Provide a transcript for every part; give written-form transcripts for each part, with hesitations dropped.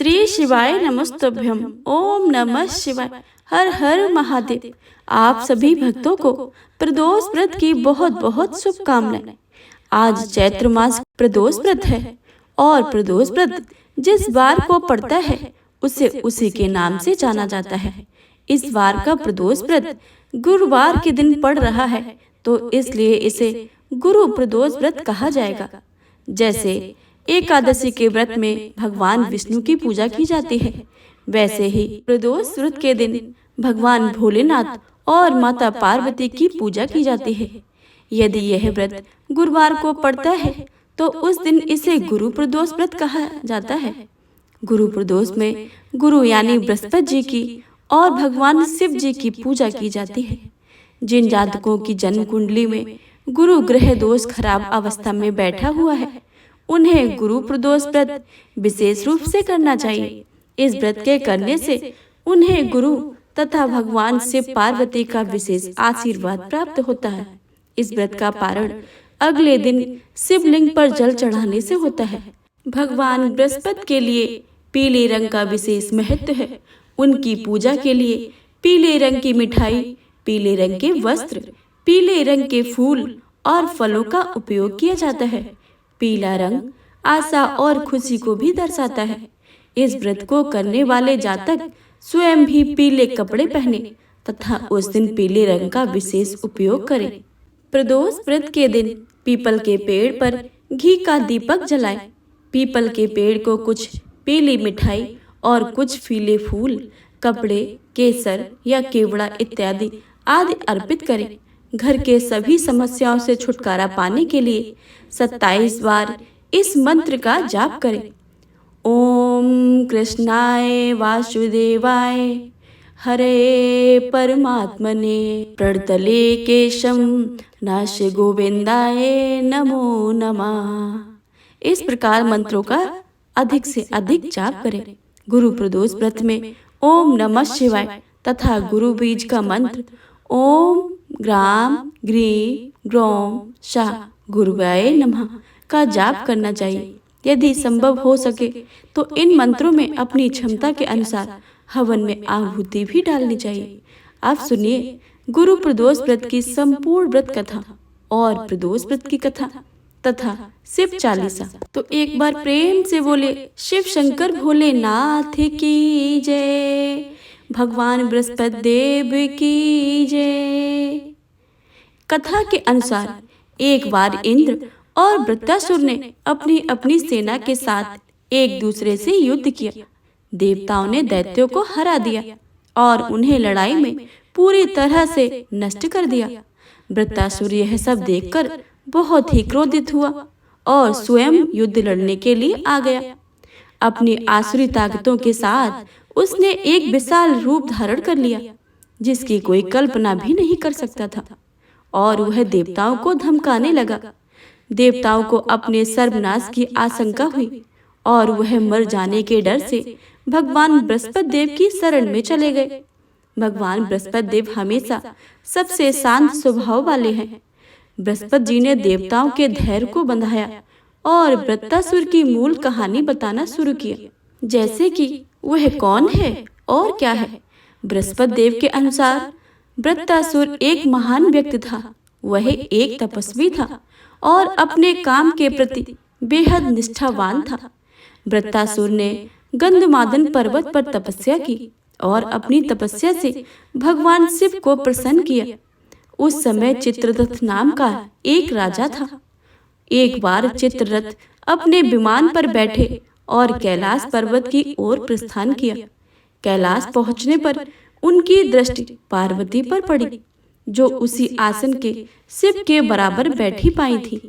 श्री शिवाय नमस्तुभ्यम। ओम नमः शिवाय। हर हर महादेव। आप सभी भक्तों को प्रदोष व्रत की बहुत बहुत शुभकामनाएं। आज चैत्र मास प्रदोष व्रत है और प्रदोष व्रत जिस वार को पड़ता है उसे उसी के नाम से जाना जाता है। इस वार का प्रदोष व्रत गुरुवार के दिन पड़ रहा है तो इसलिए इसे गुरु प्रदोष व्रत कहा जाएगा। जैसे एकादशी के व्रत में भगवान विष्णु की पूजा की जाती है, वैसे ही प्रदोष व्रत के दिन भगवान भोलेनाथ और माता पार्वती की पूजा की जाती है। यदि यह व्रत गुरुवार को पड़ता है तो उस दिन इसे गुरु प्रदोष व्रत कहा जाता है। गुरु प्रदोष में गुरु यानी बृहस्पति जी की और भगवान शिव जी की पूजा की जाती है। जिन जातकों की जन्म कुंडली में गुरु ग्रह दोष खराब अवस्था में बैठा हुआ है उन्हें गुरु प्रदोष व्रत विशेष रूप से करना चाहिए। इस व्रत के करने से उन्हें गुरु तथा भगवान शिव पार्वती का विशेष आशीर्वाद प्राप्त होता है। इस व्रत का पारण अगले दिन शिवलिंग पर जल चढ़ाने से होता है। भगवान बृहस्पति के लिए पीले रंग का विशेष महत्व है। उनकी पूजा के लिए पीले रंग की मिठाई, पीले रंग के वस्त्र, पीले रंग के फूल और फलों का उपयोग किया जाता है। पीला रंग आशा और खुशी को भी दर्शाता है। इस व्रत को करने वाले जातक स्वयं भी पीले कपड़े पहने तथा उस दिन पीले रंग का विशेष उपयोग करें। प्रदोष व्रत के दिन पीपल के पेड़ पर घी का दीपक जलाएं। पीपल के पेड़ को कुछ पीली मिठाई और कुछ पीले फूल, कपड़े, केसर या केवड़ा इत्यादि आदि अर्पित करें। घर के सभी समस्याओं से छुटकारा पाने के लिए 27 बार इस मंत्र का जाप करें। ओम कृष्णाय वासुदेवाय हरे परमात्मने प्रणतले केशम नाश गोविंदाय नमो नमः। इस प्रकार मंत्रों का अधिक से अधिक जाप करें। गुरु प्रदोष व्रत में ओम नमः शिवाय तथा गुरु बीज का मंत्र ओम ग्राम ग्रीम ग्रोम शाह गुरुवाय नमः का जाप करना चाहिए। यदि संभव हो सके तो इन मंत्रों में अपनी क्षमता के अनुसार हवन में आहुति भी डालनी चाहिए। आप सुनिए गुरु प्रदोष व्रत की संपूर्ण व्रत कथा और प्रदोष व्रत की कथा तथा शिव चालीसा। तो एक बार प्रेम से बोले शिव शंकर भोलेनाथ की जय, भगवान बृहस्पति देव की जय। कथा के अनुसार एक बार इंद्र और वृत्रासुर ने अपनी अपनी सेना के साथ एक दूसरे से युद्ध किया। देवताओं ने दैत्यों को हरा दिया और उन्हें लड़ाई में पूरी तरह से नष्ट कर दिया। वृत्रासुर यह सब देखकर बहुत ही क्रोधित हुआ और स्वयं युद्ध लड़ने के लिए आ गया। अपनी आसुरी ताकतों के साथ उसने एक विशाल रूप धारण कर लिया जिसकी कोई कल्पना भी नहीं कर सकता था और वह देवताओं को धमकाने लगा। देवताओं को अपने सर्वनाश की आशंका हुई और वह मर जाने के डर से भगवान बृहस्पति देव की शरण में चले गए। भगवान बृहस्पति देव हमेशा सबसे शांत स्वभाव वाले हैं। बृहस्पति जी ने देवताओं के धैर्य को बंधाया और वृत्रासुर की मूल कहानी बताना शुरू किया, जैसे कि वह कौन है और क्या है। बृहस्पति देव के अनुसार वृत्रासुर एक महान व्यक्ति था। वह एक तपस्वी था और अपने काम के प्रति बेहद निष्ठावान था। वृत्रासुर ने गंधमादन पर्वत पर तपस्या की और अपनी तपस्या से भगवान शिव को प्रसन्न किया। उस समय चित्ररथ नाम का एक राजा था। एक बार चित्ररथ अपने विमान पर बैठे और कैलाश पर्वत की ओर प्रस्थान किया। कैलाश पहुंचने पर उनकी दृष्टि पार्वती पर पड़ी जो उसी आसन के शिव के बराबर बैठी पाई थी।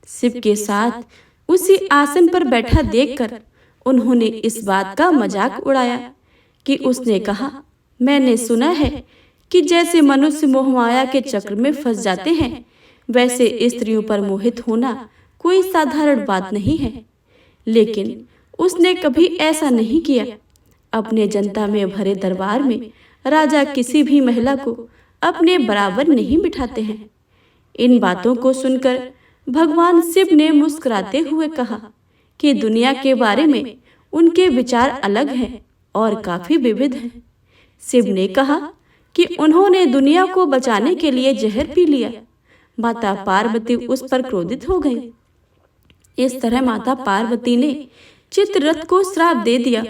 शिव के साथ उसी आसन पर बैठा देखकर उन्होंने इस बात का मजाक उड़ाया कि उसने कहा, मैंने सुना है कि जैसे मनुष्य मोहमाया के चक्र में फंस जाते हैं वैसे स्त्रियों पर मोहित होना कोई साधारण बात नहीं है। लेकिन उसने कभी ऐसा नहीं किया। अपने जनता में भरे दरबार में राजा किसी भी महिला को अपने बराबर नहीं बिठाते हैं। इन बातों को सुनकर भगवान शिव ने मुस्कुराते हुए कहा कि दुनिया के बारे में उनके विचार अलग हैं और काफी विविध हैं। शिव ने कहा कि उन्होंने दुनिया को बचाने के लिए जहर पी लिया। माता पार्वती उस पर क्रोधित हो गई। इस तरह माता पार्वती ने चित्ररथ को श्राप दे दिया।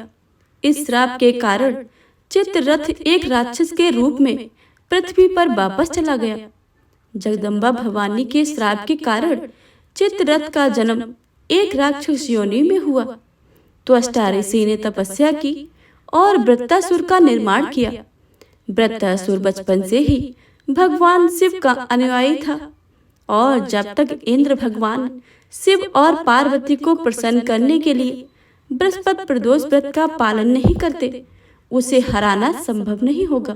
इस श्राप के कारण चित्ररथ एक राक्षस के रूप में पृथ्वी पर वापस चला गया। जगदम्बा भवानी के श्राप के कारण चित्ररथ का जन्म एक राक्षस योनि में हुआ। त्वष्टा ऋषि ने तपस्या की और वृत्तासुर का निर्माण किया। वृत्तासुर बचपन से ही भगवान शिव का अनुयायी था और जब तक इंद्र भगवान शिव और पार्वती को प्रसन्न करने के लिए बृहस्पति प्रदोष व्रत का पालन नहीं करते, उसे हराना संभव नहीं होगा।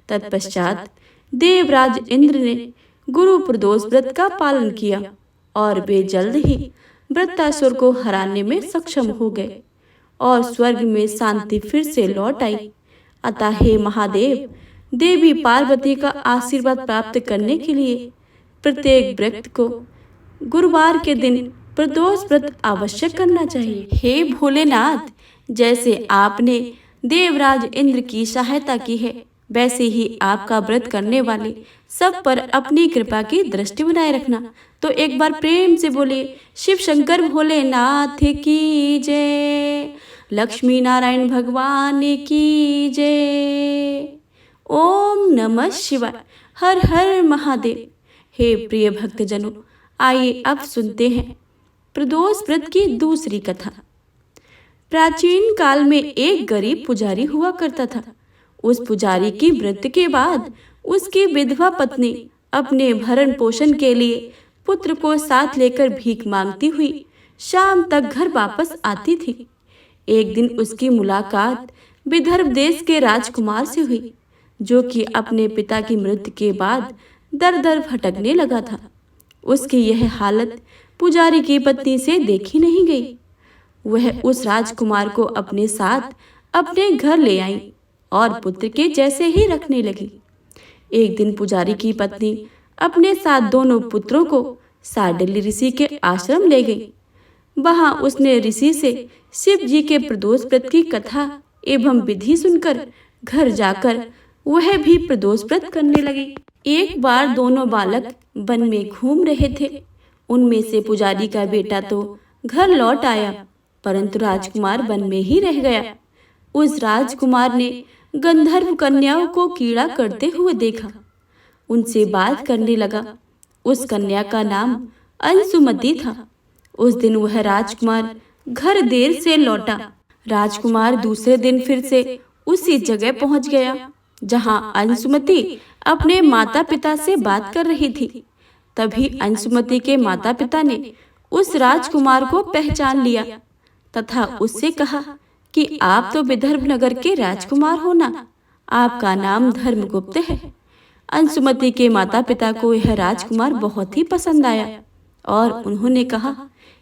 तत्पश्चात देवराज इंद्र ने गुरु प्रदोष व्रत का पालन किया और वे जल्द ही वृत्तासुर को हराने में सक्षम हो गए और स्वर्ग में शांति फिर से लौट आई। अतः हे महादेव, देवी पार्वती का आशीर्वाद प्राप्त करने के लिए प्रत्येक व्यक्ति को गुरुवार के दिन प्रदोष व्रत अवश्य करना चाहिए। हे भोलेनाथ, जैसे आपने देवराज इंद्र की सहायता की है, वैसे ही आपका व्रत करने वाले सब पर अपनी कृपा की दृष्टि बनाए रखना। तो एक बार प्रेम से बोलिए, शिव शंकर भोलेनाथ की जय, लक्ष्मी नारायण भगवान की जय। ओम नमः शिवाय। हर हर महादेव। हे प्रिय भक्तजनों, आइए अब सुनते हैं प्रदोष व्रत की दूसरी कथा। प्राचीन काल में एक गरीब पुजारी हुआ करता था। उस पुजारी की मृत्यु के बाद उसकी विधवा पत्नी अपने भरण पोषण के लिए पुत्र को साथ लेकर भीख मांगती हुई शाम तक घर वापस आती थी। एक दिन उसकी मुलाकात विदर्भ देश के राजकुमार से हुई, जो कि अपने पिता की मृत्यु के बाद दर दर भटकने लगा था। उसकी यह हालत पुजारी की पत्नी से देखी नहीं गई। वह उस राजकुमार को अपने साथ अपने घर ले आई और पुत्र के जैसे ही रखने लगी। एक दिन पुजारी की पत्नी अपने साथ दोनों पुत्रों को सांडिल्य ऋषि के आश्रम ले गई। वहां उसने ऋषि से शिव जी के प्रदोष व्रत की कथा एवं विधि सुनकर घर जाकर वह भी प्रदोष व्रत करने लगी। एक बार दोनों बालक वन में घूम रहे थे। उनमें से पुजारी का बेटा तो घर लौट आया, परंतु राजकुमार वन में ही रह गया। उस राजकुमार ने गंधर्व कन्याओं को कीड़ा करते हुए देखा। उनसे बात करने लगा। उस कन्या का नाम अंशुमति था। उस दिन वह राजकुमार घर देर से लौटा। राजकुमार दूसरे दिन फिर से उसी जगह पहुंच गया जहां अंशुमति अपने माता पिता से बात कर रही थी। तभी अंशुमति के माता पिता ने उस राजकुमार को पहचान लिया तथा उससे कहा कि आप तो विदर्भ नगर के राजकुमार हो ना, आपका नाम धर्मगुप्त है। अंशुमति के माता पिता को यह राजकुमार बहुत ही पसंद आया और उन्होंने कहा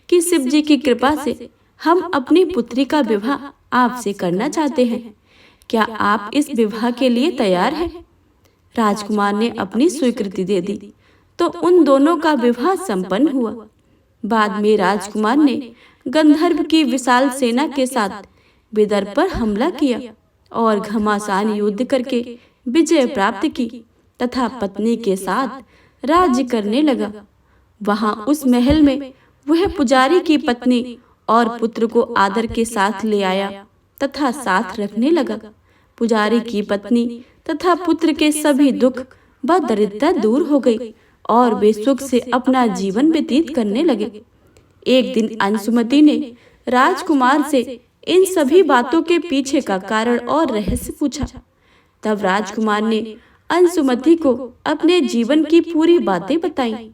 कि शिव जी की कृपा से हम अपनी पुत्री का विवाह आपसे करना चाहते हैं। क्या आप इस विवाह के लिए तैयार हैं? राजकुमार ने अपनी स्वीकृति दे दी तो उन दोनों का विवाह संपन्न हुआ। बाद में राजकुमार ने गंधर्व की विशाल सेना के साथ विदर्भ पर हमला किया और घमासान युद्ध करके विजय प्राप्त की तथा पत्नी के साथ राज्य करने लगा। वहां उस महल में वह पुजारी की पत्नी और पुत्र को आदर के साथ ले आया तथा साथ रखने लगा। पुजारी की पत्नी तथा पुत्र के सभी दुख व दरिद्रता दूर हो गई और वे सुख से अपना जीवन व्यतीत करने लगे। एक दिन अंशुमति ने राजकुमार से इन सभी बातों के पीछे का कारण और रहस्य पूछा। तब राजकुमार ने अंशुमति को अपने जीवन की पूरी बातें बताई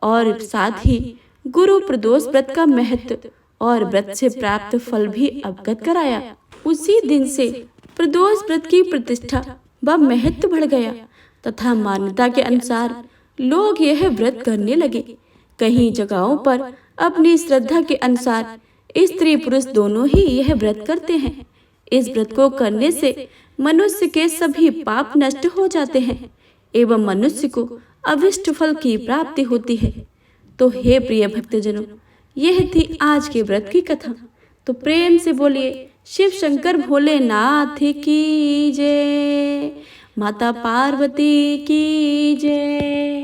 और साथ ही गुरु प्रदोष व्रत का महत्व और व्रत से प्राप्त फल भी अवगत कराया। उसी दिन से प्रदोष व्रत की प्रतिष्ठा व महत्व बढ़ गया तथा मान्यता के अनुसार लोग यह व्रत करने लगे। कई जगहों पर अपनी श्रद्धा के अनुसार स्त्री पुरुष दोनों ही यह व्रत करते हैं। इस व्रत को करने से मनुष्य के सभी पाप नष्ट हो जाते हैं एवं मनुष्य को अभिष्ट फल की प्राप्ति होती है। तो हे प्रिय भक्तजनों, यह थी आज के व्रत की कथा। तो प्रेम से बोलिए शिव शंकर भोलेनाथ की जय, माता पार्वती की जय।